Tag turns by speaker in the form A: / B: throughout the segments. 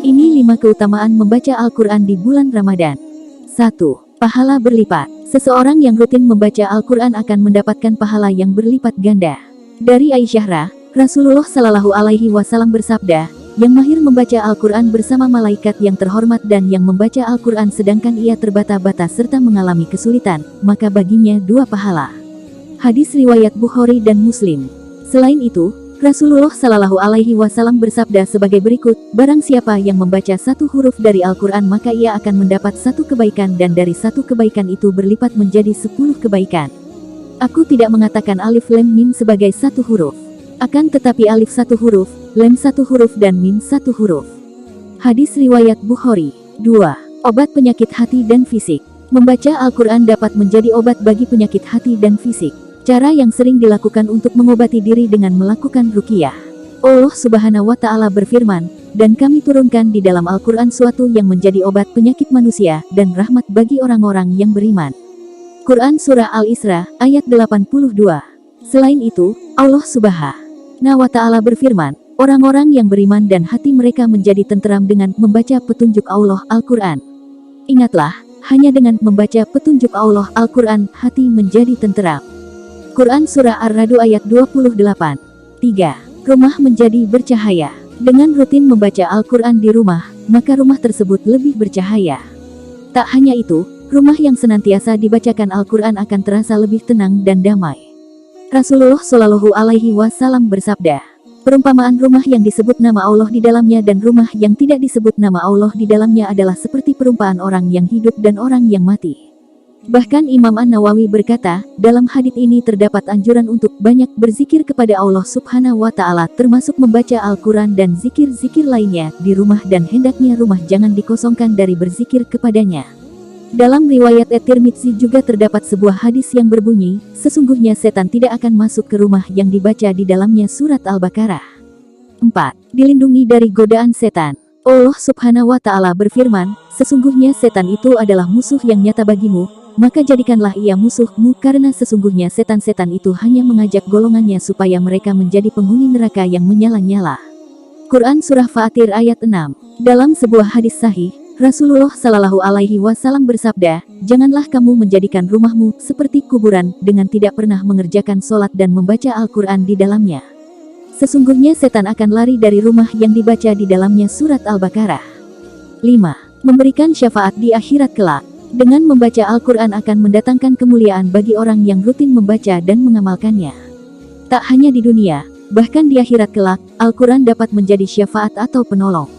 A: Ini 5 keutamaan membaca Al-Quran di bulan Ramadan. 1. Pahala berlipat. Seseorang yang rutin membaca Al-Quran akan mendapatkan pahala yang berlipat ganda. Dari Aisyah, Rasulullah Shallallahu Alaihi Wasallam bersabda, yang mahir membaca Al-Quran bersama malaikat yang terhormat dan yang membaca Al-Quran sedangkan ia terbata-bata serta mengalami kesulitan, maka baginya 2 pahala. Hadis riwayat Bukhari dan Muslim. Selain itu, Rasulullah Shallallahu Alaihi Wasallam bersabda sebagai berikut, barang siapa yang membaca 1 huruf dari Al-Quran maka ia akan mendapat 1 kebaikan dan dari 1 kebaikan itu berlipat menjadi 10 kebaikan. Aku tidak mengatakan alif lam mim sebagai 1 huruf. Akan tetapi alif 1 huruf, lam 1 huruf dan mim 1 huruf. Hadis riwayat Bukhari. 2. Obat penyakit hati dan fisik. Membaca Al-Quran dapat menjadi obat bagi penyakit hati dan fisik. Cara yang sering dilakukan untuk mengobati diri dengan melakukan ruqyah. Allah Subhanahu wa Ta'ala berfirman, dan kami turunkan di dalam Al-Quran suatu yang menjadi obat penyakit manusia dan rahmat bagi orang-orang yang beriman. Quran Surah Al-Isra, ayat 82. Selain itu, Allah Subhanahu wa Ta'ala berfirman, orang-orang yang beriman dan hati mereka menjadi tenteram dengan membaca petunjuk Allah Al-Quran. Ingatlah, hanya dengan membaca petunjuk Allah Al-Quran, hati menjadi tenteram. Quran Surah Ar-Ra'd ayat 28. 3. Rumah menjadi bercahaya. Dengan rutin membaca Al-Quran di rumah, maka rumah tersebut lebih bercahaya. Tak hanya itu, rumah yang senantiasa dibacakan Al-Quran akan terasa lebih tenang dan damai. Rasulullah Shallallahu Alaihi Wasallam bersabda, perumpamaan rumah yang disebut nama Allah di dalamnya dan rumah yang tidak disebut nama Allah di dalamnya adalah seperti perumpamaan orang yang hidup dan orang yang mati. Bahkan Imam An-Nawawi berkata, dalam hadits ini terdapat anjuran untuk banyak berzikir kepada Allah Subhanahu wa Ta'ala termasuk membaca Al-Quran dan zikir-zikir lainnya di rumah dan hendaknya rumah jangan dikosongkan dari berzikir kepadanya. Dalam riwayat At-Tirmidzi juga terdapat sebuah hadis yang berbunyi, sesungguhnya setan tidak akan masuk ke rumah yang dibaca di dalamnya surat Al-Baqarah. 4. Dilindungi dari godaan setan. Allah Subhanahu wa Ta'ala berfirman, sesungguhnya setan itu adalah musuh yang nyata bagimu, maka jadikanlah ia musuhmu karena sesungguhnya setan-setan itu hanya mengajak golongannya supaya mereka menjadi penghuni neraka yang menyala-nyala. Quran Surah Fatir ayat 6. Dalam sebuah hadis sahih, Rasulullah Shallallahu Alaihi Wasallam bersabda, janganlah kamu menjadikan rumahmu seperti kuburan dengan tidak pernah mengerjakan sholat dan membaca Al-Quran di dalamnya. Sesungguhnya setan akan lari dari rumah yang dibaca di dalamnya surat Al-Baqarah. 5. Memberikan syafaat di akhirat kelak. Dengan membaca Al-Quran akan mendatangkan kemuliaan bagi orang yang rutin membaca dan mengamalkannya. Tak hanya di dunia, bahkan di akhirat kelak, Al-Quran dapat menjadi syafaat atau penolong.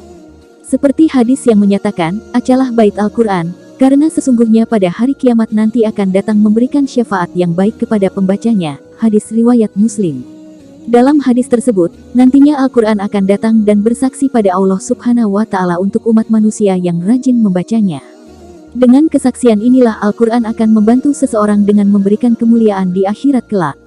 A: Seperti hadis yang menyatakan, acalah bait Al-Quran, karena sesungguhnya pada hari kiamat nanti akan datang memberikan syafaat yang baik kepada pembacanya. Hadis riwayat Muslim. Dalam hadis tersebut, nantinya Al-Quran akan datang dan bersaksi pada Allah Subhanahu wa Ta'ala untuk umat manusia yang rajin membacanya. Dengan kesaksian inilah Al-Quran akan membantu seseorang dengan memberikan kemuliaan di akhirat kelak.